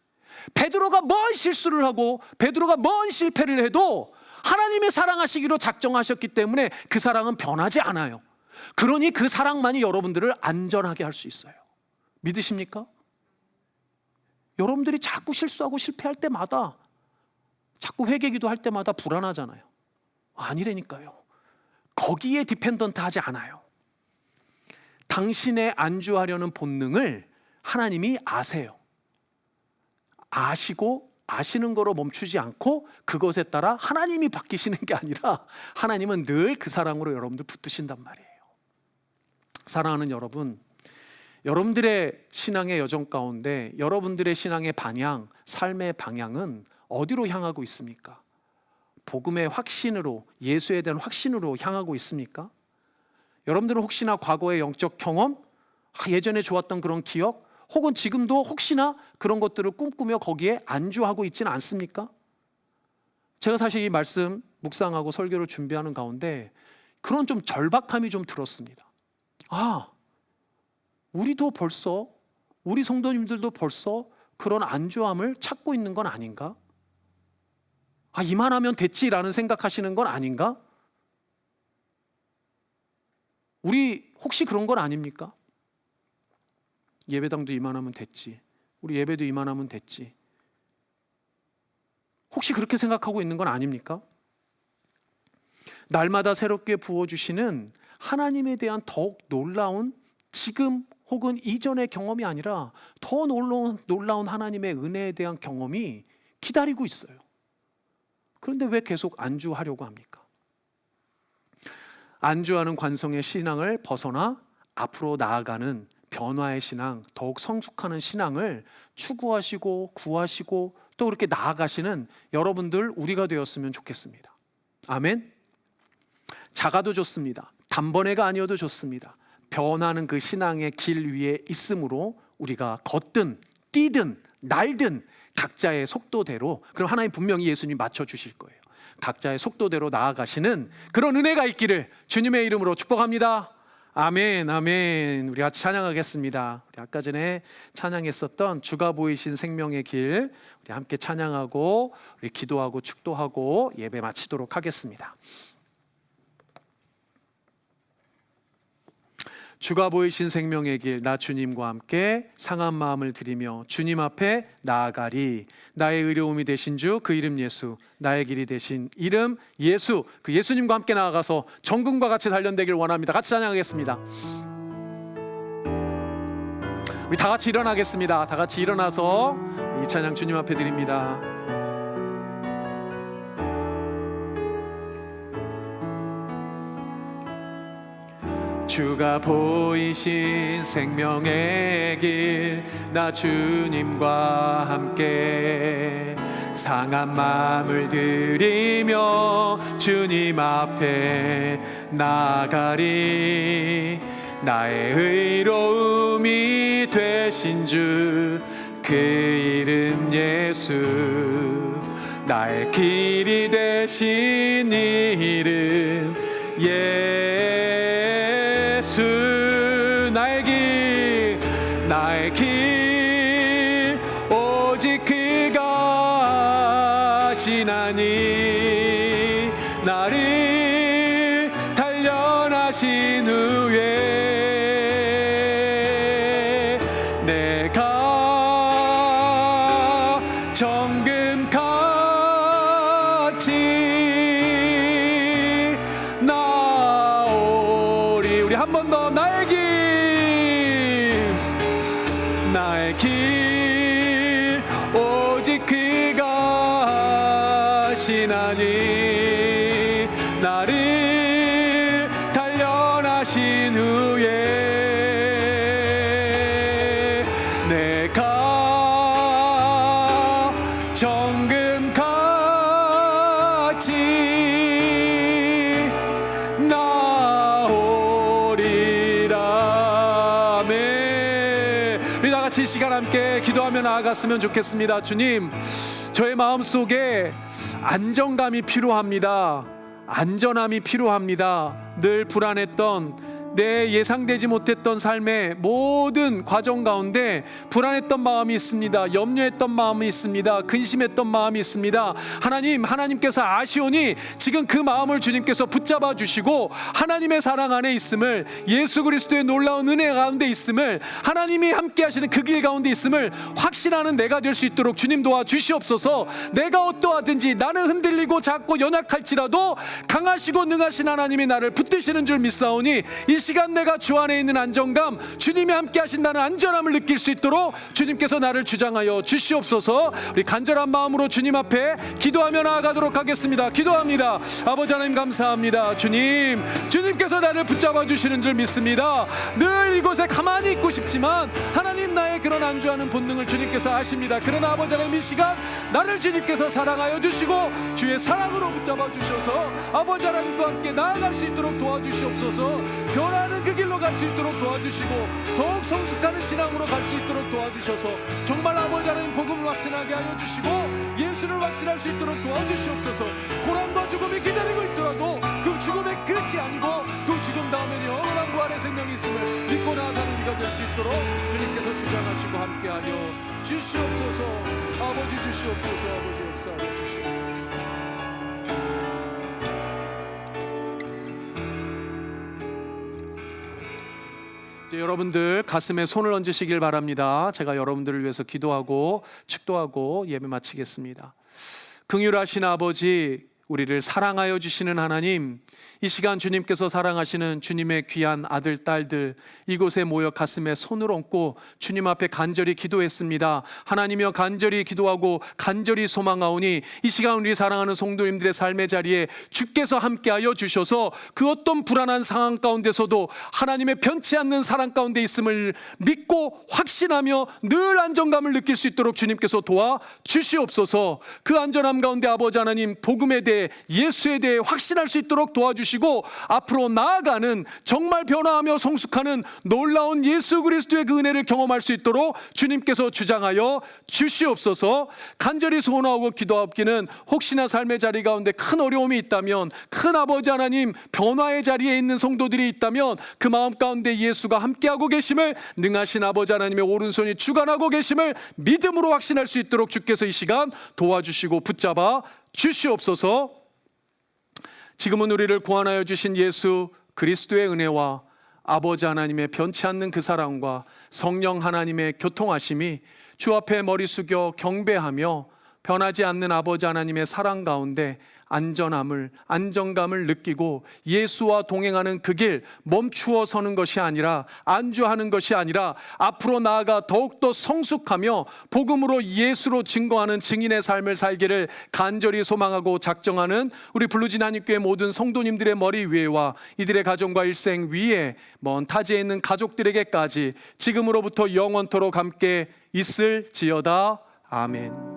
베드로가 뭔 실수를 하고 베드로가 뭔 실패를 해도 하나님이 사랑하시기로 작정하셨기 때문에 그 사랑은 변하지 않아요. 그러니 그 사랑만이 여러분들을 안전하게 할 수 있어요. 믿으십니까? 여러분들이 자꾸 실수하고 실패할 때마다, 자꾸 회개기도 할 때마다 불안하잖아요. 아니라니까요. 거기에 디펜던트 하지 않아요. 당신의 안주하려는 본능을 하나님이 아세요. 아시고 아시는 거로 멈추지 않고 그것에 따라 하나님이 바뀌시는 게 아니라 하나님은 늘 그 사랑으로 여러분들 붙드신단 말이에요. 사랑하는 여러분, 여러분들의 신앙의 여정 가운데 여러분들의 신앙의 방향, 삶의 방향은 어디로 향하고 있습니까? 복음의 확신으로, 예수에 대한 확신으로 향하고 있습니까? 여러분들은 혹시나 과거의 영적 경험, 예전에 좋았던 그런 기억, 혹은 지금도 혹시나 그런 것들을 꿈꾸며 거기에 안주하고 있지는 않습니까? 제가 사실 이 말씀 묵상하고 설교를 준비하는 가운데 그런 좀 절박함이 좀 들었습니다. 우리도 벌써, 우리 성도님들도 벌써 그런 안주함을 찾고 있는 건 아닌가? 이만하면 됐지라는 생각하시는 건 아닌가? 우리 혹시 그런 건 아닙니까? 예배당도 이만하면 됐지, 우리 예배도 이만하면 됐지, 혹시 그렇게 생각하고 있는 건 아닙니까? 날마다 새롭게 부어주시는 하나님에 대한 더욱 놀라운, 지금 혹은 이전의 경험이 아니라 더 놀라운 하나님의 은혜에 대한 경험이 기다리고 있어요. 그런데 왜 계속 안주하려고 합니까? 안주하는 관성의 신앙을 벗어나 앞으로 나아가는 변화의 신앙, 더욱 성숙하는 신앙을 추구하시고 구하시고 또 그렇게 나아가시는 여러분들 우리가 되었으면 좋겠습니다. 아멘. 작아도 좋습니다. 단번에가 아니어도 좋습니다. 변하는 그 신앙의 길 위에 있으므로 우리가 걷든 뛰든 날든 각자의 속도대로, 그럼 하나님 분명히 예수님이 맞춰주실 거예요. 각자의 속도대로 나아가시는 그런 은혜가 있기를 주님의 이름으로 축복합니다. 아멘, 아멘. 우리 같이 찬양하겠습니다. 우리 아까 전에 찬양했었던 주가 보이신 생명의 길, 우리 함께 찬양하고 우리 기도하고 축도하고 예배 마치도록 하겠습니다. 주가 보이신 생명의 길, 나 주님과 함께 상한 마음을 드리며 주님 앞에 나아가리. 나의 의로움이 되신 주, 그 이름 예수, 나의 길이 되신 이름 예수, 그 예수님과 함께 나아가서 정금과 같이 단련되길 원합니다. 같이 찬양하겠습니다. 우리 다 같이 일어나겠습니다. 다 같이 일어나서 이 찬양 주님 앞에 드립니다. 주가 보이신 생명의 길, 나 주님과 함께 상한 마음을 들이며 주님 앞에 나가리. 나의 의로움이 되신 주 그 이름 예수, 나의 길이 되신 이름 예수. 나의 길 오직 그가 하시나니. 나를 단련하신 후에 내가 정금같이 나오리. 우리 한 번 더. 나의 길 오직 그가 하시나니. 나를 단련하신 후에 내가 정금같이 나오리라. 아멘. 우리 다 같이 이 시간 함께 기도하며 나아갔으면 좋겠습니다. 주님, 저의 마음속에 안정감이 필요합니다. 안전함이 필요합니다. 늘 불안했던, 내 예상되지 못했던 삶의 모든 과정 가운데 불안했던 마음이 있습니다. 염려했던 마음이 있습니다. 근심했던 마음이 있습니다. 하나님께서 아시오니 지금 그 마음을 주님께서 붙잡아 주시고 하나님의 사랑 안에 있음을, 예수 그리스도의 놀라운 은혜 가운데 있음을, 하나님이 함께 하시는 그 길 가운데 있음을 확신하는 내가 될 수 있도록 주님 도와주시옵소서. 내가 어떠하든지 나는 흔들리고 작고 연약할지라도 강하시고 능하신 하나님이 나를 붙드시는 줄 믿사오니 이 시간 내가 주 안에 있는 안정감, 주님이 함께 하신다는 안전함을 느낄 수 있도록 주님께서 나를 주장하여 주시옵소서. 우리 간절한 마음으로 주님 앞에 기도하며 나아가도록 하겠습니다. 기도합니다. 아버지 하나님 감사합니다. 주님께서 나를 붙잡아 주시는 줄 믿습니다. 늘 이곳에 가만히 있고 싶지만 하나님, 나의 그런 안주하는 본능을 주님께서 아십니다. 그러나 아버지 하나님, 이 시간 나를 주님께서 사랑하여 주시고 주의 사랑으로 붙잡아 주셔서 아버지 하나님과 함께 나아갈 수 있도록 도와주시옵소서. 변하는 그 길로 갈 수 있도록 도와주시고 더욱 성숙하는 신앙으로 갈 수 있도록 도와주셔서 정말 아버지 하나님 복음을 확신하게 하여 주시고 예수를 확신할 수 있도록 도와주시옵소서. 고난과 죽음이 기다리고 있더라도 그 죽음의 끝이 아니고 그 죽음 다음에는 영원한 부활의 생명이 있음을 믿고 나아가는 우리가 될 수 있도록 주님께서 주장하시고 함께하여 주시옵소서. 아버지 주시옵소서. 아버지 역사하여 주시옵소서. 이제 여러분들 가슴에 손을 얹으시길 바랍니다. 제가 여러분들을 위해서 기도하고 축도하고 예배 마치겠습니다. 긍휼하신 아버지, 우리를 사랑하여 주시는 하나님, 이 시간 주님께서 사랑하시는 주님의 귀한 아들, 딸들 이곳에 모여 가슴에 손을 얹고 주님 앞에 간절히 기도했습니다. 하나님이여, 간절히 기도하고 간절히 소망하오니 이 시간 우리 사랑하는 성도님들의 삶의 자리에 주께서 함께하여 주셔서 그 어떤 불안한 상황 가운데서도 하나님의 변치 않는 사랑 가운데 있음을 믿고 확신하며 늘 안정감을 느낄 수 있도록 주님께서 도와주시옵소서. 그 안전함 가운데 아버지 하나님, 복음에 대해, 예수에 대해 확신할 수 있도록 도와주시고 앞으로 나아가는, 정말 변화하며 성숙하는 놀라운 예수 그리스도의 그 은혜를 경험할 수 있도록 주님께서 주장하여 주시옵소서. 간절히 소원하고 기도하옵기는, 혹시나 삶의 자리 가운데 큰 어려움이 있다면, 큰 아버지 하나님 변화의 자리에 있는 성도들이 있다면 그 마음 가운데 예수가 함께하고 계심을, 능하신 아버지 하나님의 오른손이 주관하고 계심을 믿음으로 확신할 수 있도록 주께서 이 시간 도와주시고 붙잡아 주시옵소서. 지금은 우리를 구원하여 주신 예수 그리스도의 은혜와 아버지 하나님의 변치 않는 그 사랑과 성령 하나님의 교통하심이 주 앞에 머리 숙여 경배하며 변하지 않는 아버지 하나님의 사랑 가운데 안정감을 느끼고 예수와 동행하는 그 길 멈추어 서는 것이 아니라, 안주하는 것이 아니라 앞으로 나아가 더욱더 성숙하며 복음으로 예수로 증거하는 증인의 삶을 살기를 간절히 소망하고 작정하는 우리 블루진 한인교회 모든 성도님들의 머리 위에와 이들의 가정과 일생 위에 먼 타지에 있는 가족들에게까지 지금으로부터 영원토록 함께 있을지어다. 아멘.